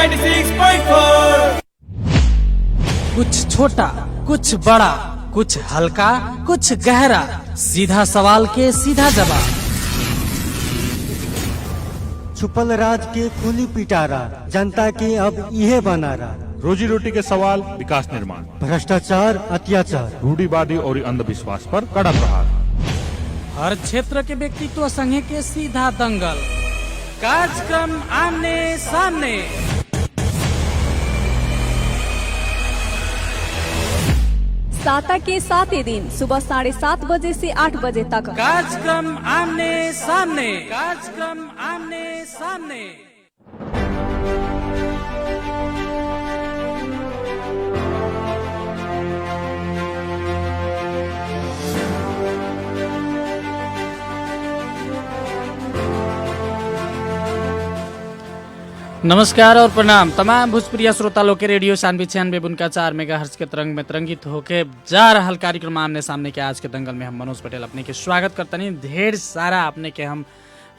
96.4। कुछ छोटा, कुछ बड़ा, कुछ हल्का, कुछ गहरा, सीधा सवाल के सीधा जवाब। छुपल राज के खुली पिटारा, जनता के अब यह बनारा। रोजी रोटी के सवाल, विकास निर्माण, भ्रष्टाचार, अत्याचार, रूढ़िवादी और अंधविश्वास पर कड़ा प्रहार। हर क्षेत्र के व्यक्तित्व संगे के सीधा दंगल। कार्यक्रम आमने सामने। साता के 7 दिन सुबह 7:30 बजे से 8 बजे तक। कार्यक्रम आमने सामने। कार्यक्रम आमने सामने। नमस्कार और प्रणाम तमाम भोजपुरिया श्रोता लोग के रेडियो 96.4 मेगाहर्ट्ज के तरंग में तरंगित होके जा रहा कार्यक्रम आमने सामने के आज के दंगल में हम मनोज पटेल अपने के स्वागत करतनी। ढेर सारा अपने के हम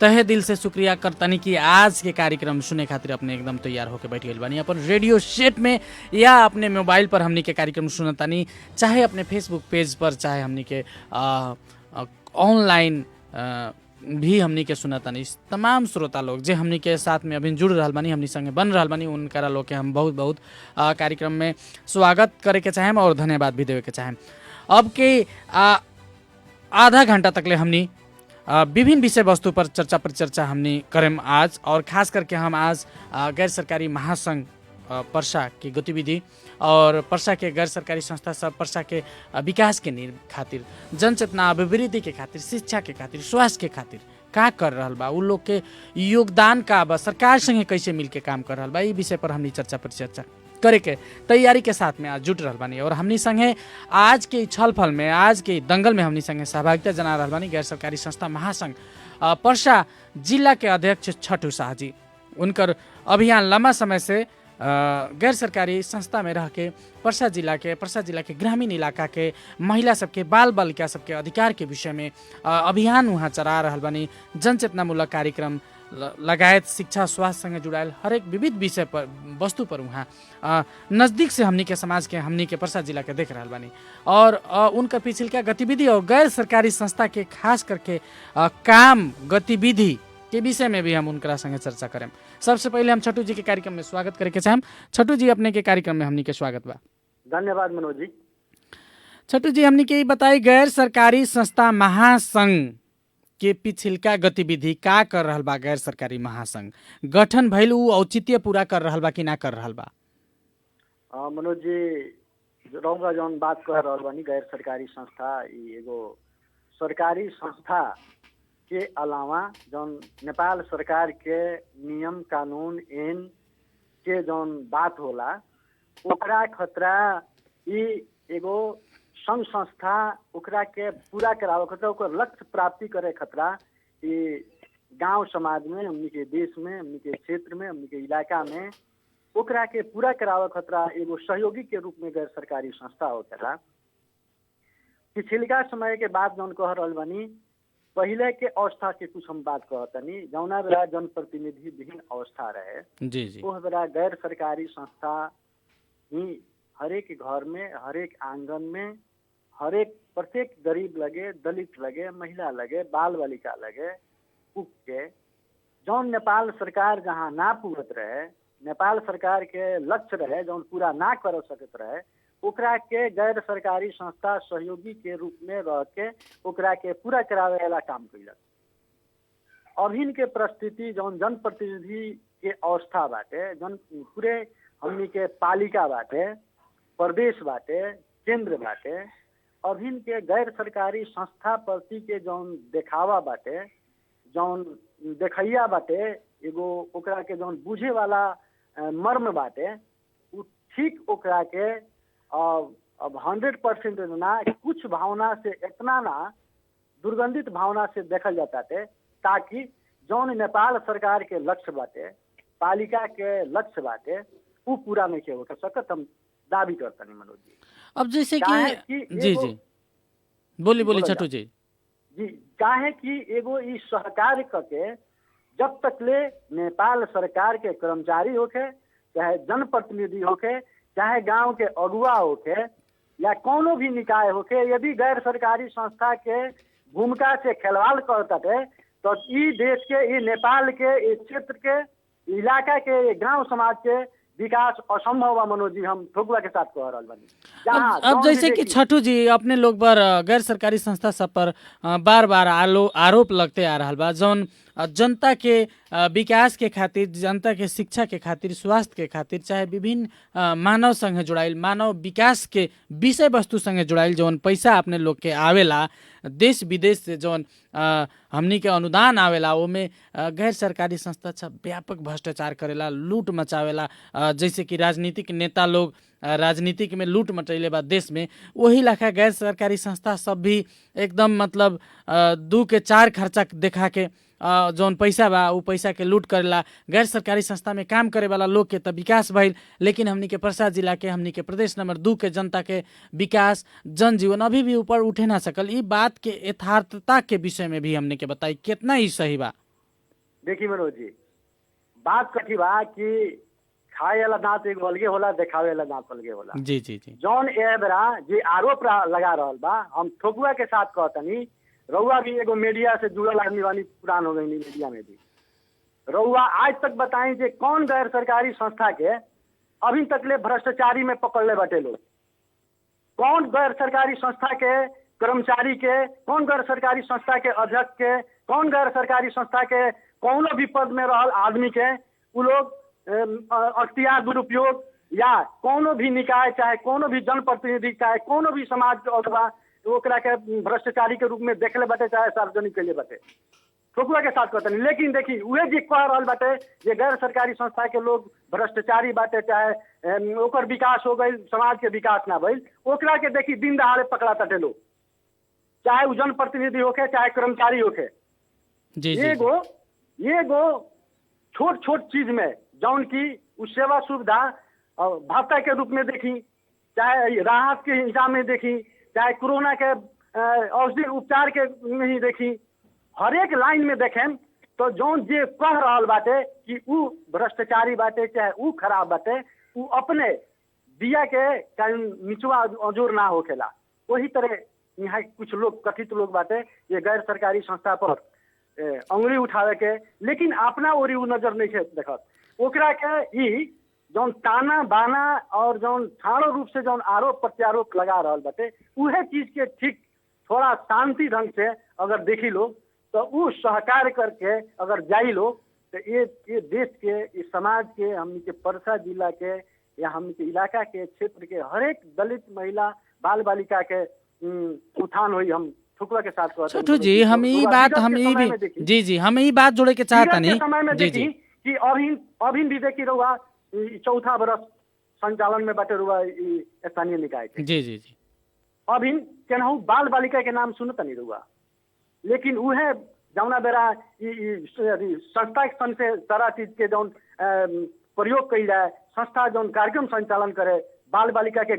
तहे दिल से शुक्रिया करतनी कि आज के कार्यक्रम सुने खातिर अपने एकदम तैयार होके बैठ गए बानी अपन रेडियो सेट में या अपने मोबाइल पर हमनी के कार्यक्रम सुनतानी, चाहे अपने फेसबुक पेज पर, चाहे हमनी के ऑनलाइन भी हमनी के सुनतानी। तमाम श्रोता लोग जे हमनी के साथ में अभी जुड़ रहा बानी, हमनी संगे बन रहा बानी, उनका लोग के हम बहुत बहुत कार्यक्रम में स्वागत करे के चाहेम और धन्यवाद भी देवे के चाहेम। अब के आधा घंटा तकले हमनी विभिन्न विषय वस्तु पर चर्चा परिचर्चा हमनी करेम आज, और खास करके हम आज गैर सरकारी महासंघ पर्सा की गतिविधि और पर्सा के गैर सरकारी संस्था सब पर्सा के विकास के खातिर, जनचेतना अभिवृद्धि के खातिर, शिक्षा के खातिर, स्वास्थ्य के खातिर का कर रहल बा, उ लोग के योगदान का बा, सरकार संगे कैसे मिलके काम कर रहल बा, ई विषय पर हमनी चर्चा परिचर्चा करे के तैयारी के साथ में आज जुट रहल बानी। और हमनी संगे आज के छलफल में, आज के दंगल में हमनी संगे सहभागिता जना रहल बानी गैर सरकारी संस्था महासंघ पर्सा जिला के अध्यक्ष छठू शाह जी। उनकर अभियान लंबा समय से गैर सरकारी संस्था में रह के पर्सा जिला के ग्रामीण इलाका के महिला सबके, बाल बालिका सबके अधिकार के विषय में अभियान वहाँ चला रहल बानी। जनचेतनामूलक कार्यक्रम लगायत शिक्षा स्वास्थ्य संगे जुड़ायल हरेक विविध विषय पर वस्तु पर वहाँ नज़दीक से हमनी के समाज के, हमनी के पर्सा जिला के देख रहल बानी। और उनका पिछिलका गतिविधि और गैर सरकारी संस्था के खास करके काम गतिविधि के विषय में भी हम उनका संगे चर्चा करें। सबसे पहले हम छठू जी के कार्यक्रम में स्वागत करे के चाहेम। छठू जी अपने के कार्यक्रम में हमनी के स्वागत बा। धन्यवाद मनोज जी। छठू जी हमनी के बताई गैर सरकारी संस्था महासंघ के पिछिलका गतिविधि का कर रहल बा। गैर सरकारी महासंघ गठन भइल उ औचित्य पूरा कर रहल बा कि ना कर रहल बा? मनोज जी रौगा जौन बात कह रहल बानी, गैर सरकारी संस्था ई एगो सरकारी संस्था के अलावा जौन नेपाल सरकार के नियम कानून एन के जौन बात होला ओकरा खतरा ई एगो संघ संस्था ओकरा के पूरा करावे खतरा, ओकर लक्ष्य प्राप्ति करे खतरा ई गांव समाज में, हमनी के देश में, हमनी के क्षेत्र में, हमनी के इलाका में ओकरा के पूरा करावे खतरा एगो सहयोगी के रूप में गैर सरकारी संस्था होता। पिछिलका समय के बाद जौन कह रहल बानी, पहले के अवस्था के कुछ हम बात कहतनी। जौना बेला जनप्रतिनिधि विहीन अवस्था रहे जी जी, वो बेला गैर सरकारी संस्था ही हरेक घर में, हरेक आंगन में, हरेक प्रत्येक गरीब लगे, दलित लगे, महिला लगे, बाल बालिका लगे पुग के जौन नेपाल सरकार जहाँ ना पूरत रहे, नेपाल सरकार के लक्ष्य रहे जौन पूरा ना कर सकत रहे, ओकरा के गैर सरकारी संस्था सहयोगी के रूप में रह के ओकरा के पूरा करावे वाला काम कैलक। अभिन के परिस्थिति जौन जनप्रतिनिधि के अवस्था बाटे, जौन पूरे हमनी के पालिका बाटे, प्रदेश बाटे, केंद्र बाटे, अभिन के गैर सरकारी संस्था प्रति के जौन देखावा बाटे, जौन देखैया बाटे, एगो ओकरा के जौन बुझे वाला मर्म बाटे, उ ठीक ओकरा के अब 100% ना, कुछ भावना से, इतना ना दुर्गंधित भावना से देखल जाता है, ताकि जौन नेपाल सरकार के लक्ष्य बाटे, पालिका के लक्ष्य बाटे, वो पूरा नहीं हो सकत, हम दावी करते नहीं मनोज जी। अब जैसे कि जी जी बोली छठू जी जी, काहे कि एगो ई सहकार करके जब तक ले नेपाल सरकार के कर्मचारी होके, चाहे जनप्रतिनिधि होके, चाहे गांव के अगुआ होके, या कोनो भी निकाय होके, यदि गैर सरकारी संस्था के भूमिका से खिलवाड़ करते तो ई देश के, ई नेपाल के, ई क्षेत्र के, इलाका के, ये गांव समाज के विकास असंभव बा। मनोज जी, हम ठोकुआ के साथ कह रहल बानी। अब जैसे कि छठू जी अपने लोग पर गैर सरकारी संस्था सब पर बार बार आरोप लगते आ रहा बा, जौन जनता के विकास के खातिर, जनता के शिक्षा के खातिर, स्वास्थ्य के खातिर, चाहे विभिन्न मानव संगे जुड़ाइल, मानव विकास के विषय वस्तु संगे जुड़ाइल जौन पैसा अपने लोग के आवेला, देश विदेश से जौन हमनी के अनुदान आवेला, ओमे गैर सरकारी संस्था सब व्यापक भ्रष्टाचार करेला, लूट मचावेला। जैसे कि राजनीतिक नेता लोग राजनीतिक में लूट मचैले बा देश में, वही लाखा गैर सरकारी संस्था सब भी एकदम मतलब 2 के 4 खर्चा देखा के जौन पैसा बा उ पैसा के लूट करेला। गैर सरकारी संस्था में काम करे वाला लोग के तो विकास भइल, लेकिन हमनी के प्रसाद जिला के, हमनी के प्रदेश नंबर 2 के जनता के विकास, जनजीवन अभी भी ऊपर उठे ना सकल। ई बात के यथार्थता के विषय में भी हमनी के बताई कितना ही सही बा। देखिए मनोज जी, बात कथी बा कि खाए वाला दांत एगो अलगे होला, देखावे वाला दांत अलगे होला। जी जी जी, जौन ए बेरा जे आरोप लगा रहल बा, हम ठोकुआ के साथ कहतनी, रउआ भी एगो मीडिया से जुड़ल आदमी वाली, पुरान हो गई मीडिया में भी। रउआ आज तक बताई जे कौन गैर सरकारी संस्था के अभी तक ले भ्रष्टाचारी में पकड़ले बाटे लोग? कौन गैर सरकारी संस्था के कर्मचारी के, कौन गैर सरकारी संस्था के अध्यक्ष के, कौन गैर सरकारी संस्था के कौनो भी पद में रहल आदमी के उ लोग अख्तियार दुरुपयोग, या कोनो भी निकाय, चाहे कोनो भी जनप्रतिनिधि, चाहे कोनो भी समाज के अथवा ओकरा के भ्रष्टाचारी के रूप में देखले बाटे, चाहे सार्वजनिक कैले बाटे। ठोकुआ के साथ कहते। लेकिन देखी उहे जी कह रहल बाटे ये गैर सरकारी संस्था के लोग भ्रष्टाचारी बाटे, चाहे ओकर विकास हो गई, समाज के विकास ना भइल, ओकरा के देखी दिन दहाड़े पकड़ा ताटे लोग, चाहे उ जनप्रतिनिधि होके, चाहे कर्मचारी होके। एगो छोट छोट चीज में जौन की उस सेवा सुविधा भत्ता के रूप में देखी, चाहे राहत के हिसाब में देखी, चाहे कोरोना के औषधि उपचार के में ही देखी, हर एक लाइन में देखें तो जौन जे कह रहल बाटे कि उ भ्रष्टाचारी बाटे, चाहे उ खराब बाटे, उ अपने दिया के निचवा अजोर ना होखेला। वही तरह यहाँ कुछ लोग, कथित लोग बाटे, ये गैर सरकारी संस्था पर अंगुली उठावे के, लेकिन अपना ओरी उ नजर नहीं देखत। ओकरा के ई जौन ताना बाना और जौन ठाड़ो रूप से जौन आरोप प्रत्यारोप लगा रहल बाटे, उहे चीज के ठीक थोड़ा शांति ढंग से अगर देखी लो तो उ सहकार करके अगर जाई लो तो ये देश के, ये समाज के, हमनी के परसा जिला के या हमनी के इलाका के, क्षेत्र के हर एक दलित महिला बाल बालिका के उत्थान हुई। हम ठुकवा के साथ कहते छोटू जी, हम ई बात, हम ई भी जी जी, हम ई बात जोड़े के चाहता नहीं समय में देखी कि अभी भी देखी रहुआ 4था बरस संचालन में बाटे रुआ स्थानीय निकाय के। जी जी जी, अभी केनाहू बाल बालिका के नाम सुनता नहीं रुआ, लेकिन उहे जौना बेरा संस्था सन से सारा चीज के जौन प्रयोग कई जाए, संस्था जौन कार्यक्रम संचालन करे, बाल बालिका के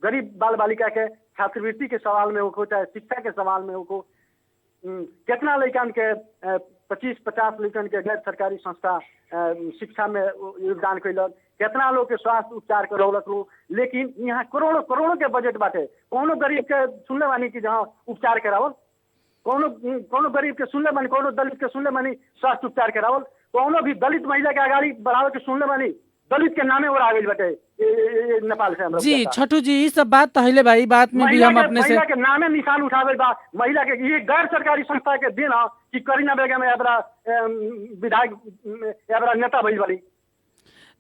गरीब बाल बालिका के छात्रवृत्ति के सवाल में हो, चाहे शिक्षा के सवाल में हो, कितना लड़कन के 25-50 लड़कन के गैर सरकारी संस्था शिक्षा में योगदान कैलक, कितना लोग के स्वास्थ्य उपचार करौलक लो। लेकिन यहाँ करोड़ों के बजट बाटे, कोनो गरीब के सुनले बानी कि जहाँ उपचार करावल, कोनो गरीब के सुनले बानी, कोनो दलित के सुनले बानी स्वास्थ्य उपचार करावल, कोनो भी दलित महिला के आगाड़ी बढ़ावे के सुनले बानी, दलित के नामे और आगे बटे नेपाल से। जी छोटू जी, ये सब बात पहले भाई बात में भी हम अपने से महिला के नामे निशान उठावे बा, महिला के ये गैर सरकारी संस्था के दिन कि करीना बेगम एबरा विधायक एबरा नेता भइल वाली,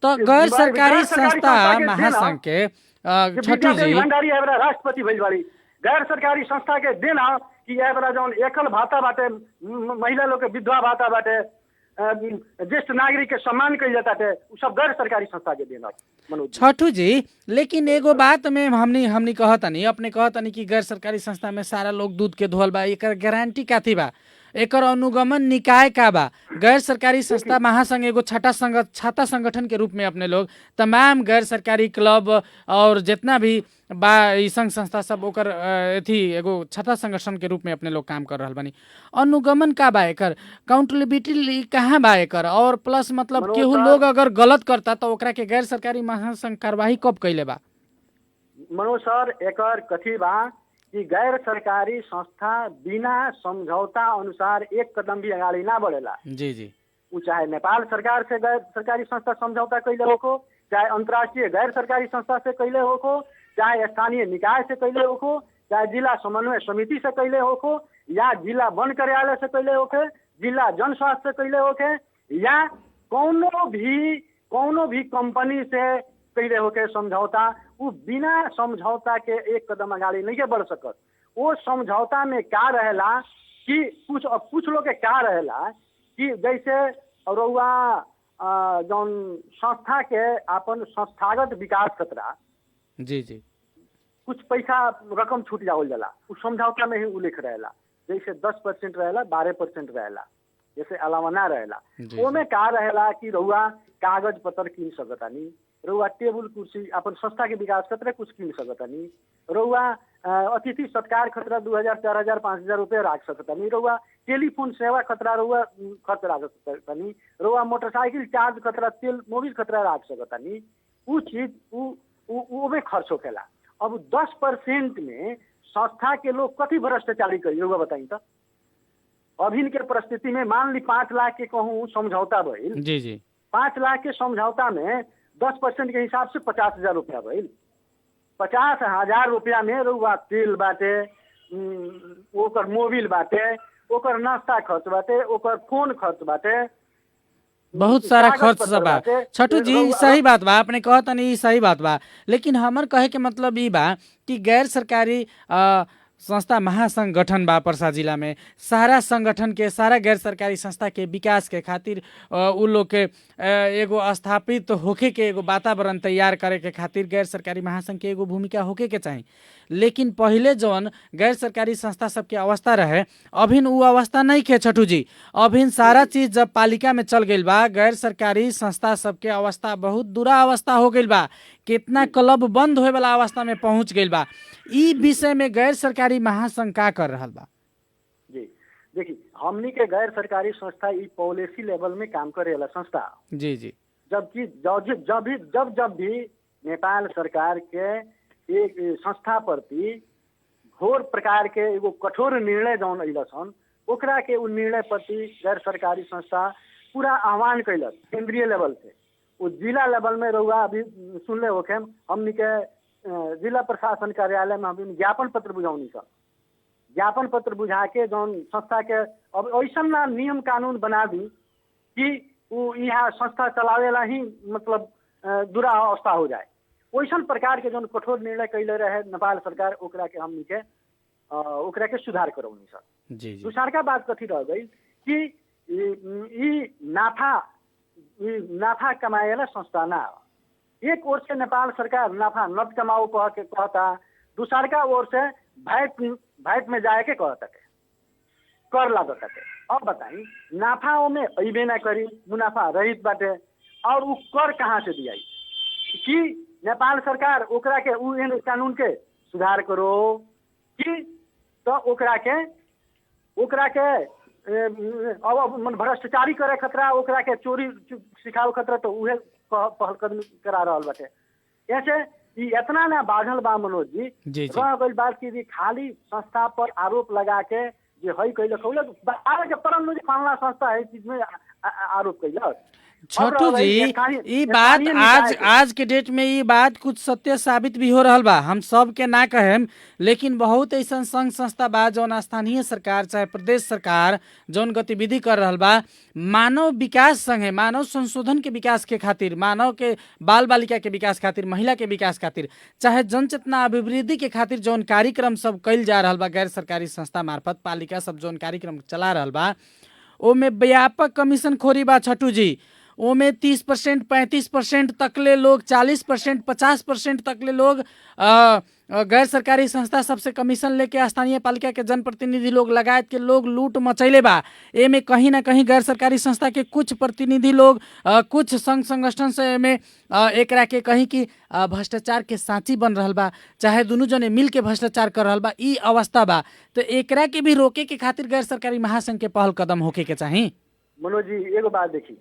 तो गैर सरकारी संस्था महासंघ के छोटू जी भंडारी एबरा राष्ट्रपति भइल वाली, गैर सरकारी संस्था के दिन कि एबरा जौन एकल भाता बाटे, महिला लोग के विधवा भाता बाटे, ज्येष्ठ नागरिक के सम्मान कइल जाता है, सब गैर सरकारी संस्था के देना। छठू जी, लेकिन एगो बात में हमनी कहतनी, अपने कहतनी कि गैर सरकारी संस्था में सारा लोग दूध के धोल बा, एकर गारंटी काथी बा? एकर अनुगमन निकाय का बा? गैर सरकारी संस्था महासंघ एगो छाता संगठन के रूप में अपने लोग तमाम गैर सरकारी क्लब और जितना भी बा ई संघ संस्था सब ओकर अथी एगो छाता संगठन के रूप में अपने लोग काम कर रहल बानी। अनुगमन का बा एकर? काउंटेबिलिटी कहाँ बा एकर? और प्लस मतलब केहू लोग अगर गलत करता तो ओकरा के गैर सरकारी महासंघ कार्यवाही कब कैले बा? मनोज सर, एकर कथी बा कि गैर सरकारी संस्था बिना समझौता अनुसार एक कदम भी अगाडि ना बढ़ेला। जी जी। ऊ चाहे नेपाल सरकार से गैर सरकारी संस्था समझौता कैले होको, चाहे अंतर्राष्ट्रीय गैर सरकारी संस्था से कैले होको, चाहे स्थानीय निकाय से कैले होको, चाहे जिला समन्वय समिति से कैले होको, या जिला वन कार्यालय से कैले होके, जिला जन स्वास्थ्य से कैले होके, या कौनो भी कंपनी से कैले होके समझौता, वो बिना समझौता के एक कदम अगाडि नहीं बढ़ सकत। वो समझौता में क्या रहेला कि कुछ लोग के क्या रहेला कि जैसे रउआ जौन संस्था के अपन संस्थागत विकास खतरा जी जी कुछ पैसा रकम छूट जावल जाला, उस समझौता में ही उल्लेख रहेला। जैसे 10% रहेला, 12% रहेला, जैसे अलावा ना रहेला। ओमे का रहेला कि रउआ कागज पत्र किन सकतानी, रउआ टेबुल कुर्सी अपन संस्था के विकास खतरा कुछ किन सकतानी, रउआ अतिथि सत्कार खतरा 2000, 4000, 5000 रुपये राख सकतानी, रउआ टेलीफोन सेवा खतरा रउआ खर्च राख सकतानी, रउआ मोटरसाइकिल चार्ज खतरा, तेल मोबिल खतरा राख सकतानी। ऊ चीज ऊ में खर्च होखेला। अब 10% में संस्था के लोग कथी भ्रष्टाचारी करी रउआ बताई तो? अभिन के परिस्थिति में मान ली 5 लाख के कहूँ समझौता भइल, जी जी, 5 लाख के समझौता में 10% के हिसाब से 50,000 रुपया भइल। 50,000 रुपया में रउआ तेल बाटे, ओकर मोबिल बाटे, ओकर नाश्ता खर्च बाटे, ओकर फोन खर्च बाटे, बहुत सारा खर्च सब बा। छठू जी सही बात बा, आपने कहत नहीं सही बात बा, लेकिन हमर कहे के मतलब ई बा कि गैर सरकारी संस्था महासंघ गठन बा पर्सा जिला में, सारा संगठन के सारा गैर सरकारी संस्था के विकास के खातिर उ लोग के एगो स्थापित होके के एगो वातावरण तैयार करे के खातिर गैर सरकारी महासंघ के एगो भूमिका होके के चाही। लेकिन पहले जौन गैर सरकारी संस्था सबके अवस्था रहे अभिन उ अवस्था नहीं के छठू जी। अभिन सारा चीज जब पालिका में चल गई बा, गैर सरकारी संस्था सबके अवस्था बहुत बुरा अवस्था हो गई बा, कितना क्लब बंद होए वाला अवस्था में पहुंच गई बा। ई विषय में गैर सरकारी महासंघ का कर रहा बा? जी देखिए, हमनी के गैर सरकारी संस्था ई पॉलिसी लेवल में काम करे वाला संस्था। जी जी। जबकि जब भी नेपाल सरकार के एक संस्था प्रति घोर प्रकार के एगो कठोर निर्णय जौन अइलसन, ओकरा के उ निर्णय प्रति गैर सरकारी संस्था पूरा आह्वान कैलक केंद्रीय लेवल से। वो जिला लेवल में रहुआ अभी सुनले होके हमनी के जिला प्रशासन कार्यालय में हम ज्ञापन पत्र बुझाउनी सब, ज्ञापन पत्र बुझा के जौन संस्था के अब ऐसा ना नियम कानून बना दी कि वो यहाँ संस्था चलावेला ही मतलब दुरा अवस्था हो जाए। वैसन प्रकार के जौन कठोर निर्णय कैले रहे नेपाल सरकार, ओकरा के हमनी के ओकरा के सुधार करौनी सर। जी जी। दूसरका बात कथी रह गई कि ई नाफा कमाएला संस्था ना। एक ओर से नेपाल सरकार नाफा नत कमाओ कह के कहता, दूसरका ओर से भैट में जाए के कहता के कर लागत के। अब बताई नाफा में अइबे ना करी, मुनाफा रहित बाटे, और उ कर कहाँ से दियाई कि नेपाल सरकार ओकरा के उ कानून के सुधार करो कि तो ओकरा के अब भ्रष्टाचारी करे खतरा, ओकरा के चोरी सिखाओ खतरा, तो उहे पहल कदमी करा रहल बाटे। ऐसे ई इतना ना बाझल बा मनोज जी, रह गई बात की खाली संस्था पर आरोप लगा के जे हई कैलक आगे के परम में फलना संस्था है चीज में आरोप कैलक। छोटू जी ये बात आज के डेट में ये बात कुछ सत्य साबित भी हो रहा बा, हम सब के ना कहेम, लेकिन बहुत ऐसा संघ संस्था बा जौन स्थानीय सरकार चाहे प्रदेश सरकार जौन गतिविधि कर रहा बा, मानव विकास संगे मानव संशोधन के विकास के खातिर, मानव के बाल बालिका के विकास खातिर, महिला के विकास खातिर, चाहे जनचेतना अभिवृद्धि के खातिर जौन कार्यक्रम सब कैल जा रहा बा गैर सरकारी संस्था मार्फत, पालिका सब जौन कार्यक्रम चला रहा बा, ओमे व्यापक कमीशन खोरी बा छठू जी। ओमे 30%, 35% तकले लोग, 40%, 50% तकले लोग गैर सरकारी संस्था सबसे कमीशन लेके स्थानीय पालिका के जनप्रतिनिधि लोग लगायत के लोग लूट मचैले बा। एमे कहीं ना कहीं गैर सरकारी संस्था के कुछ प्रतिनिधि लोग कुछ संघ संगठन से में एकरा के कहीं कि भ्रष्टाचार के साँची बन रहल बा, चाहे दुनू जने मिल के भ्रष्टाचार कर रहल बा, ई अवस्था बा। तो एकरा के भी रोके के खातिर गैर सरकारी महासंघ के पहल कदम होके के चाही। मनोज जी एगो बात देखी,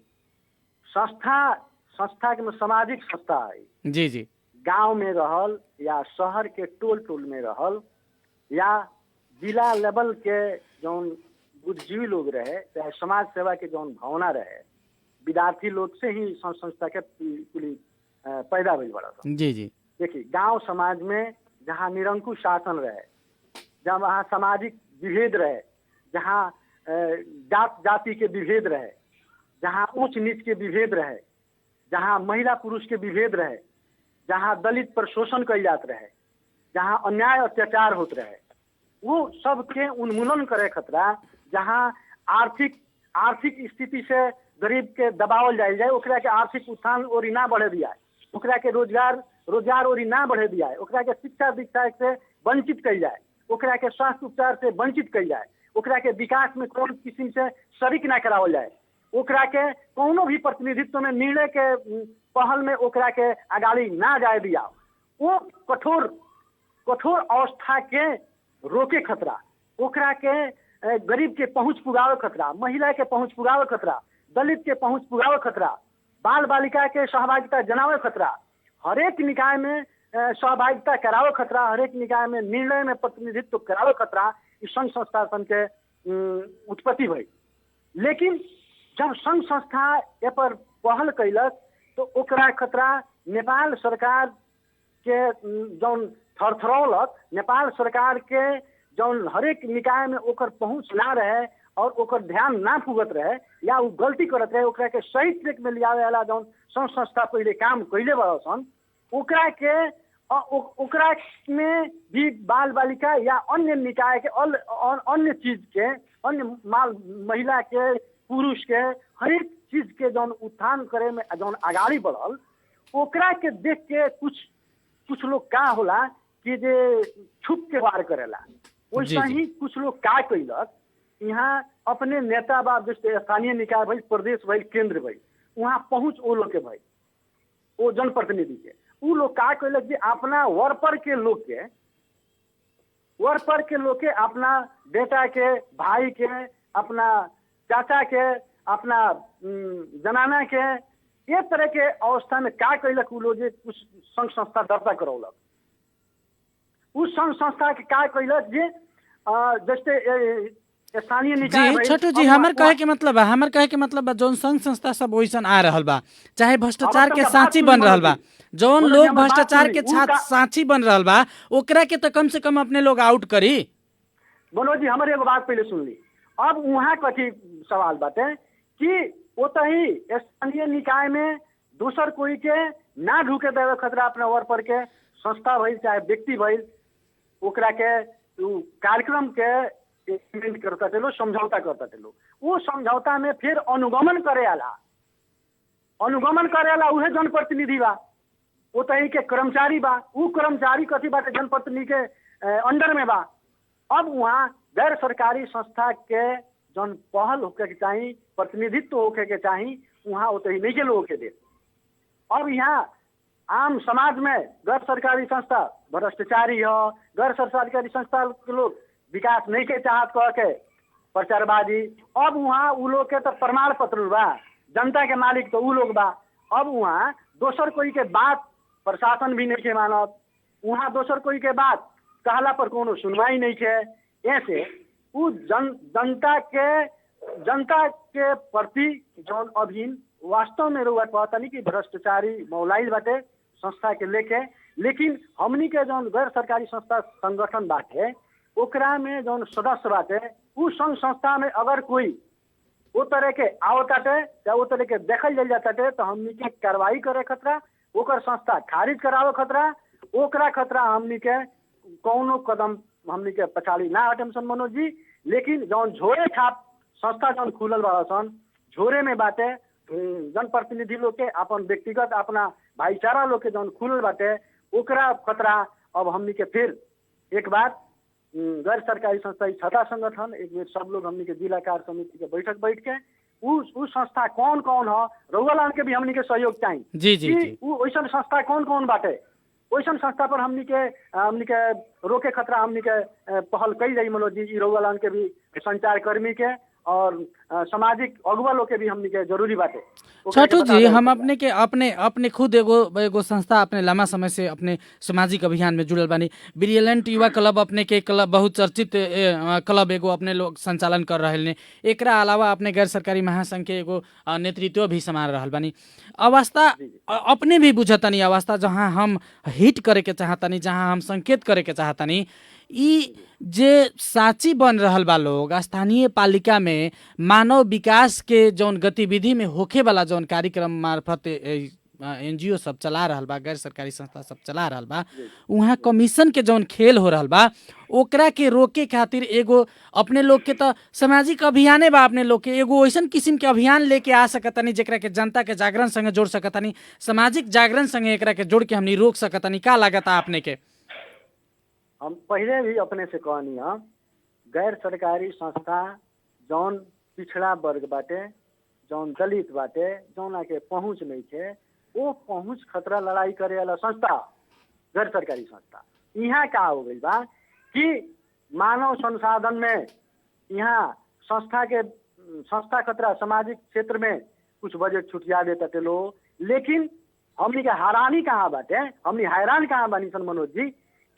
संस्था के सामाजिक संस्था है जी जी, गांव में रहल या शहर के टोल टोल में रहल या जिला लेवल के जौन बुद्धिजीवी लोग रहे, चाहे समाज सेवा के जौन भावना रहे, विद्यार्थी लोग से ही संस्था के पूरी पैदा भइल बड़ा। जी जी, देखिए गांव समाज में जहाँ निरंकुश शासन रहे, जहाँ वहाँ सामाजिक विभेद रहे, जहाँ जात जाति के विभेद रहे, जहाँ उच्च नीच के विभेद रहे, जहाँ महिला पुरुष के विभेद रहे, जहाँ दलित पर शोषण कल जात रहे, जहाँ अन्याय अत्याचार होत रहे, वो सबके उन्मूलन करे खतरा, जहाँ आर्थिक स्थिति से गरीब के दबावल जाए, ओकरा के आर्थिक उत्थान और ना बढ़े दिया, ओकरा के रोजगार और ना बढ़े दिया, ओकरा के शिक्षा दीक्षा से वंचित कल जाए, ओकरा के स्वास्थ्य उपचार से वंचित कल जाए, ओकरा के विकास में कौन किस्म से शरीक ना करावल जाए, ओकरा के कोनो भी प्रतिनिधित्व में निर्णय के पहल में ओकरा के आगाड़ी ना जाए दिया, वो कठोर अवस्था के रोके खतरा, ओकरा के गरीब के पहुंच पुगावे खतरा, महिला के पहुंच पुगावे खतरा, दलित के पहुंच पुगावे खतरा, बाल बालिका के सहभागिता जनावे खतरा, हरेक निकाय में सहभागिता करावे खतरा, हरेक निकाय में निर्णय में प्रतिनिधित्व करावे खतरा, इस संघ संस्था के उत्पत्ति भई। लेकिन जब संघ संस्था ए पर पहल कैलक तो ओकरा खतरा नेपाल सरकार के जौन थरथरौलक, नेपाल सरकार के जौन हरेक निकाय में ओकर पहुंच ना रहे और ओकर ध्यान ना पुगत रहे या वो गलती करत रहे, ओकरा के सही ट्रैक में लियावे वाला जौन संघ संस्था पहले काम कैले बड़ा सन, ओकरा में भी बाल बालिका या अन्य निकाय के अन्य चीज के, अन्य महिला के, पुरुष के, हरेक चीज के जौन उत्थान करे में जौन आगाड़ी बढ़ल, ओकरा के देख के कुछ लोग का होला कि जे छुप के वार करेला, वैसा ही कुछ लोग का कैलक, यहाँ अपने नेता बा, जैसे स्थानीय निकाय भाई, प्रदेश भाई, केंद्र भाई, वहाँ पहुंच वो लोग के भाई, वो जनप्रतिनिधि के, वो लोग का कैलक कि अपना वर्पर के लोग के अपना बेटा के, भाई के, अपना चाचा के, अपना जनाना के, ये तरह के अवस्था में का कैलक उ लोग कुछ संघ संस्था दर्ता करौलक। उस संघ संस्था के का कैलक जे जैसे स्थानीय निकाय जी छोटू जी, हमर कहे के मतलब बा जौन संघ संस्था सब वैसन आ रहल बा, चाहे भ्रष्टाचार के साँची बन रहल बा, जौन लोग भ्रष्टाचार के साँची बन रहल बा, ओकरा के तो कम से कम अपने लोग आउट करी। मनोज जी हमारे एगो बात पहले सुन ली, अब वहाँ कथी सवाल बाटे कि ओतही स्थानीय निकाय में दूसर कोई के ना ढूके देवे खतरा, अपना वर्कर के संस्था भइल चाहे व्यक्ति भइल, ओकरा के कार्यक्रम के इम्प्लीमेंट करता चलो, समझौता करता चलो, वो समझौता में फिर अनुगमन करे आला उहे जनप्रतिनिधि बा, ओतही के कर्मचारी बा, उ कर्मचारी कथी बाटे जनप्रतिनिधि के अंडर में बा। अब वहाँ गैर सरकारी संस्था के जौन पहल होके के चाहिए, प्रतिनिधित्व होके के चाहिए, वहाँ उतही नहीं के लोगों के दे। अब यहाँ आम समाज में गैर सरकारी संस्था भ्रष्टाचारी है, गैर सरकारी संस्था के लोग विकास नहीं के चाहत कह के प्रचारबाजी, अब वहाँ उ लोग के तो प्रमाण पत्र बा, जनता के मालिक तो उ लोग बा। अब वहाँ दोसर कोई के बात प्रशासन भी नहीं के मानत, वहाँ दोसर कोई के बात कहला पर कोनो सुनवाई नहीं है। ऐसे उ जनता के प्रति जौन अभिन वास्तव में रुआ कहता नहीं कि भ्रष्टाचारी मौलाइल बाटे संस्था के लेके, लेकिन हमनी के जौन गैर सरकारी संस्था संगठन बाटे ओकरा में जौन सदस्य बाटे, उ संघ संस्था में अगर कोई वो तरह के आवताटे या वो तरह के देखल जल जाता तो हमनी के कार्रवाई करे खतरा, ओकर संस्था खारिज करावे खतरा, ओकरा खतरा हमनी के कौनो कदम हमनी के पछाड़ी ना हटम सन मनोज जी। लेकिन जौन झोरे छाप संस्था जौन खुलल बा सन, झोरे में बाटे जनप्रतिनिधि लोग के अपन व्यक्तिगत अपना भाईचारा लोग के जौन खुलल बाटे, ओकरा खतरा अब हमनी के फिर एक बार गैर सरकारी संस्था ई छठा संगठन एक बेर सब लोग हमनी के जिला कार्य समिति के बैठ के उ संस्था कौन कौन है रउआ के भी हमनी के सहयोग चाहिए जी जी जी वैसन संस्था कौन कौन बाटे वैसन संस्था पर हमनी के रोके खतरा हमनी के पहल कई जाई मनोज जी रउआ के भी संचार कर्मी के और सामाजिक अगुवा लोग के भी हमनी के जरूरी बाटे। छठू जी हम अपने के अपने खुद एगो संस्था अपने लंबा समय से अपने सामाजिक अभियान में जुड़ल बानी। ब्रिलियंट युवा क्लब अपने के क्लब बहुत चर्चित क्लब एगो अपने लोग संचालन कर रहे ने। एकरा अलावा अपने गैर सरकारी महासंघ के एगो नेतृत्व भी संभाल रहल बानी। अवस्था अपने भी बुझतनी अवस्था जहाँ हम हिट करे के चाहतनी जहाँ हम संकेत करे के चाहतनी ई जे साची बन रहल बा लोग स्थानीय पालिका में मानव विकास के जौन गतिविधि में होखे वाला जौन कार्यक्रम मार्फत एनजीओ सब चला रहल बा गैर सरकारी संस्था सब चला रहल बा वहाँ कमीशन के जौन खेल हो रहल बा ओकरा के रोके खातिर एगो अपने लोग के तो सामाजिक अभियाने बा अपने लोग के एगो वैसन किस्म के अभियान लेके आ सकतनी जेकरा के जनता के जागरण संगे जोड़ सकतनी सामाजिक जागरण संगे एकरा के जोड़ के हमनी रोक सकतनी। का लागता अपने के? हम पहले भी अपने से कहनी है गैर सरकारी संस्था जौन पिछड़ा वर्ग बाटे जौन दलित बाटे जौना के पहुँच नहीं थे वो पहुँच खतरा लड़ाई करे वाला संस्था गैर सरकारी संस्था। यहाँ का हो गई बा कि मानव संसाधन में यहाँ संस्था खतरा सामाजिक क्षेत्र में कुछ बजट छुटिया देता थे लोग, लेकिन हमनी के हैरानी कहाँ बाटे हमनी हैरान कहाँ बानी सन मनोज जी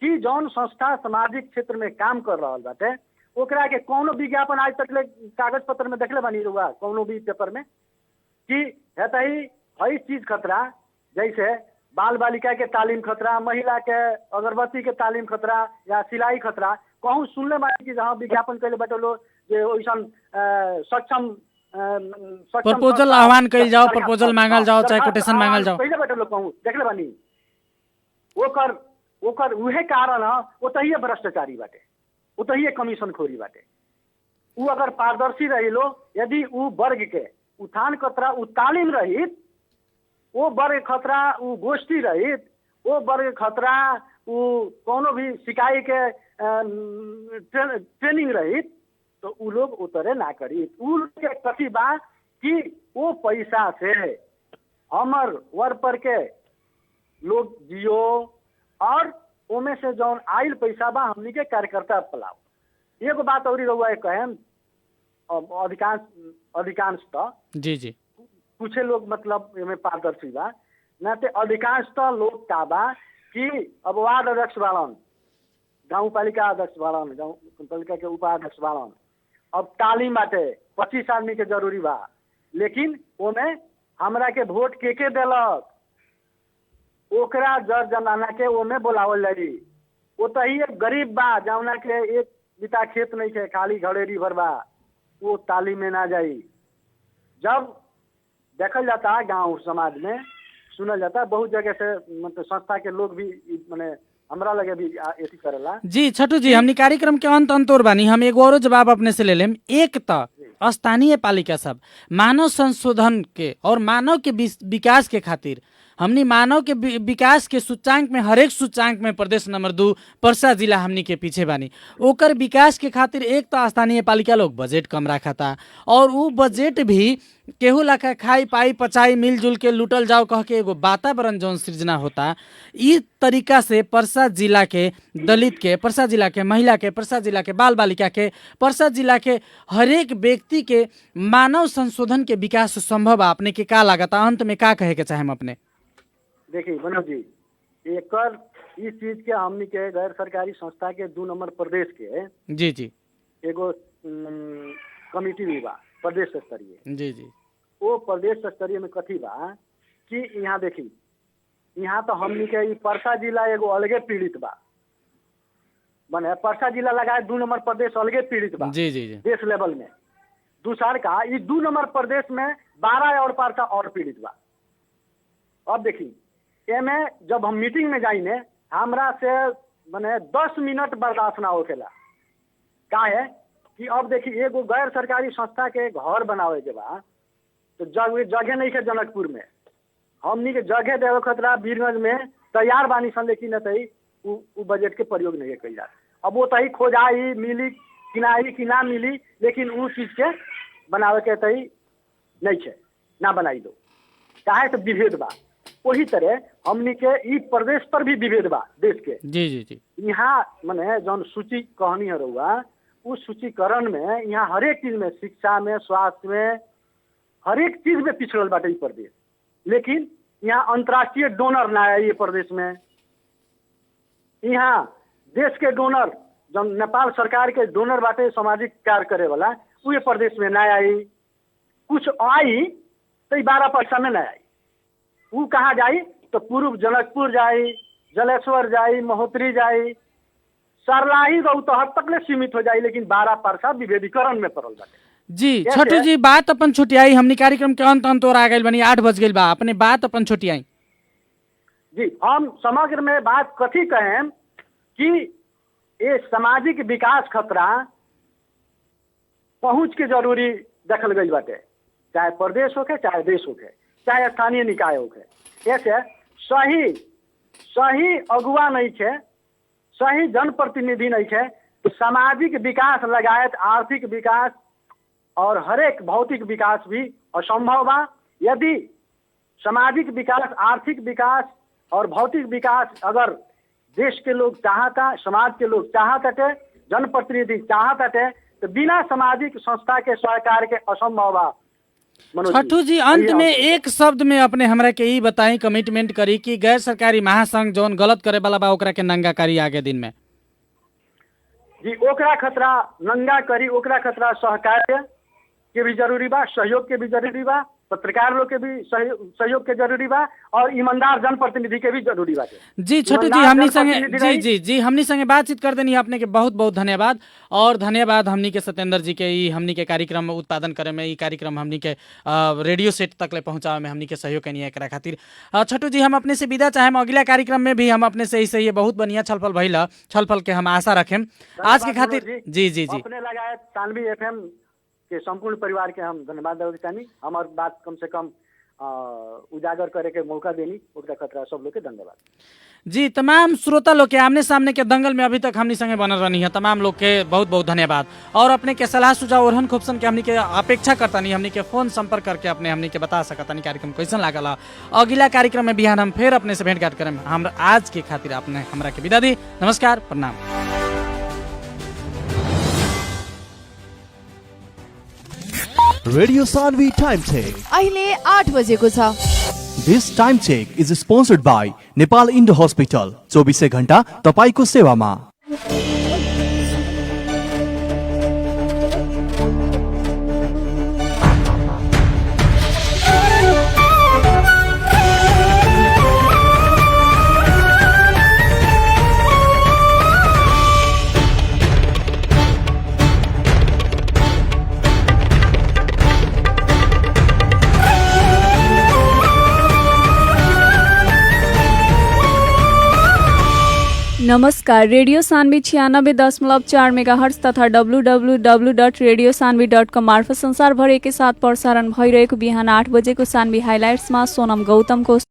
कि जौन संस्था सामाजिक क्षेत्र में काम कर रहा बाटे ओकरा के कौनो विज्ञापन आज तक ले कागज पत्र में देखले बानी रुआ कौनो भी पेपर में कि हेतई हई चीज खतरा जैसे बाल बालिका के तालीम खतरा महिला के अगरबत्ती के तालीम खतरा या सिलाई खतरा कहूँ सुनले बानी कि जहाँ विज्ञापन कैले बाटे लोग जे ओइसन सक्षम प्रपोजल आह्वान कैल जाओ प्रपोजल मांगल जाओ चाहे कोटेशन मांगल जाओ कैले बाटे लोग कहूँ देखले बानी ओकर उहे कारण है ओतहिए भ्रष्टाचारी बाटे ओतहिए कमीशन खोरी बाटे। उ अगर पारदर्शी रही लो यदि उ वर्ग के उत्थान खतरा उ तालीम रहित वो वर्ग खतरा उ गोष्ठी रहित वो वर्ग खतरा उ कोनो भी सिकाई के ट्रेनिंग रहित तो उ लोग उतरे ना करी उ के कथी बा कि वो पैसा से हमर वर पर के लोग जियो और ओमे से जौन आइल पैसा बा हमनी के कार्यकर्ता पलाओ। एगो बात और रहुआ कहें अधिकांश तो जी जी कुछ लोग मतलब एमे पारदर्शी बा ना ते अधिकांश तो लोग का बा कि अब वार्ड अध्यक्ष बाड़न गाँव पालिका अध्यक्ष बाड़न गाँव पालिका के उपाध्यक्ष बाड़न अब तालीम बाटे 25 आदमी के जरूरी बा लेकिन ओमे हमरा के वोट के देलक ओकरा जर जमाना के ओमे बोलावल जाई ओतही एक गरीब बा जौना के एक बिता खेत नहीं है खाली घड़ेरी भर बा वो तालीम में ना जाई। जब देखल जाता है गांव समाज में सुनल जाता है बहुत जगह से मतलब संस्था के लोग भी माने हमरा लगे भी ऐसी करेला। जी छठू जी हमनी कार्यक्रम के अंत और बानी हम एगो और जवाब अपने से ले लेम। एक तो स्थानीय पालिका सब मानव संशोधन के और मानव के विकास के खातिर हमनी मानव के विकास के सूचांक में हरेक सूचांक में प्रदेश नंबर 2 परसा जिला हमनी के पीछे बानी। ओकर विकास के खातिर एक तो स्थानीय पालिका लोग बजट कम रखता और वो बजट भी केहू लाखा खाई पाई पचाई मिलजुल के लूटल जाओ कह के एगो वातावरण जौन सृजना होता ई तरीका से परसा जिला के दलित के परसा जिला के महिला के परसा जिला के बाल बालिका के परसा जिला के हरेक व्यक्ति के मानव संशोधन के विकास संभव आपने के का लागता? अंत में का कहे के चाहे हम अपने? देखिए मनोज जी एकर इस चीज के हमनी के गैर सरकारी संस्था के 2 नंबर प्रदेश के जी जी एगो कमिटी भी बा प्रदेश स्तरीय जी जी वो प्रदेश स्तरीय में कथी बा कि यहाँ देखी यहाँ तो हमनी के परसा जिला एगो अलगे पीड़ित बा माने परसा जिला लगाए 2 नंबर प्रदेश अलगे पीड़ित बा जी जी जी देश लेवल में। दूसर का ये 2 नंबर प्रदेश में 12 और परसा और पीड़ित बा। अब देखी एमे जब हम मीटिंग में जाइने हमरा से माने 10 मिनट बर्दाश्त ना होखेला का है कि अब देखी एगो गैर सरकारी संस्था के घर बनावे के बा तो जगह नहीं है जनकपुर में हमनी के जगह देवे खतरा वीरगंज में तैयार बानी सन लेकिन उ बजट के प्रयोग नहीं कल जा। अब वो तही खोजाई मिली किनाई कि ना मिली, लेकिन उ चीज के बनावे के तही नहीं है, ना बनाई दो, काहे तो विभेद बा। वही तरह हमनी के ई प्रदेश पर भी विभेद बा देश के। जी जी जी। यहाँ मने जौन सूची कहनी है रहुआ, उस सूचीकरण में यहाँ हर एक चीज में, शिक्षा में, स्वास्थ्य में, हर एक चीज में पिछड़ल बाटे ई प्रदेश। लेकिन यहाँ अंतर्राष्ट्रीय डोनर ना है ये प्रदेश में। यहाँ देश के डोनर जब नेपाल सरकार के डोनर बाटे सामाजिक कार्य करे वाला, वो ये प्रदेश में ना आई। कुछ आई तो 12% में ना आई। वो कहाँ जाई तो पूर्व जनकपुर जाई, जलेश्वर जाई, महोत्तरी जाई, सरलाही रौतहट तक ले सीमित हो जाई, लेकिन 12% विभेदीकरण में पड़ल बाटे। जी छोटू जी, बात अपन छुटियाई, हमनी कार्यक्रम के अंत और आ गइल बनी, 8 बज गइल बा, अपने बात अपन छुटियाई। जी, हम समग्र में बात कथी कहें कि ये सामाजिक विकास खतरा पहुंच के जरूरी देखल गई बाटे, चाहे प्रदेश होके, चाहे देश होके, चाहे स्थानीय निकाय होके। ऐसे सही अगुआ नहीं है, सही जनप्रतिनिधि नहीं है, तो सामाजिक विकास लगायत आर्थिक विकास और हरेक भौतिक विकास भी असंभव बा। यदि सामाजिक विकास, आर्थिक विकास और भौतिक विकास अगर देश के लोग चाहता, समाज के लोग चाहते, जनप्रतिनिधि चाहते, तो बिना सामाजिक संस्था के सहकार के असंभव बा। छठू जी, अंत में एक शब्द में अपने हमरा के ई बताई, कमिटमेंट करी कि गैर सरकारी महासंघ जौन गलत करे वाला बा ओकरा के नंगा करी आगे दिन में। जी, ओकरा खतरा नंगा करी, ओकरा खतरा सहकार्य के भी जरूरी बा, सहयोग के भी जरूरी बा, पत्रकार लोग के भी सहयोग के जरूरी बा, और ईमानदार जनप्रतिनिधि के भी जरूरी बा। जी छोटू जी, हमनी संगे जी हमनी संगे बातचीत कर देनी अपने के बहुत बहुत धन्यवाद। और धन्यवाद हमनी के सत्येंद्र जी के ई हमनी के कार्यक्रम उत्पादन करे में, ई कार्यक्रम हमनी के रेडियो सेट तक ले पहुंचावे में हमनी के सहयोग करनी एकरा खातिर। छोटू जी, हम अपने से विदा चाहेम, अगला कार्यक्रम में भी हम अपने से ऐसे ही बहुत बढ़िया छलफल भइला, छलफल के हम आशा रखेम आज के खातिर। जी जी जी, अपने लगाए तानवी FM के संपूर्ण परिवार के हम धन्यवाद देवे चाहनी। हमार बात कम से कम उजागर करे के मौका देनी, ओकरा खतरा सब लोग के धन्यवाद। जी, तमाम श्रोता लोग के आमने सामने के दंगल में अभी तक हमनी संगे बनल रहनी है, तमाम लोग के बहुत बहुत धन्यवाद। और अपने के सलाह सुझाव ओरहन खूबसन के हमनी के अपेक्षा करतानी, हमनी के फोन संपर्क करके अपने हमनी के बता सकतानी कार्यक्रम कैसन लागल। अगला कार्यक्रम में बिहान हम फिर अपने से भेंट घाट करें। हम आज के खातिर अपने हमरा के विदा दी। नमस्कार, प्रणाम। रेडियो सान्वी टाइम चेक अहिले 8 बजेको छ। This time check is sponsored by Nepal Indo hospital, 24 घण्टा तपाईको सेवामा। नमस्कार, रेडियो सान्वी 96.4 मेगाहर्ट्ज तथा www.radiosanvi.com मार्फत संसारभर एक साथ प्रसारण भइरहेको बिहान 8 बजेको सान्वी हाइलाइट्समा सोनम गौतमको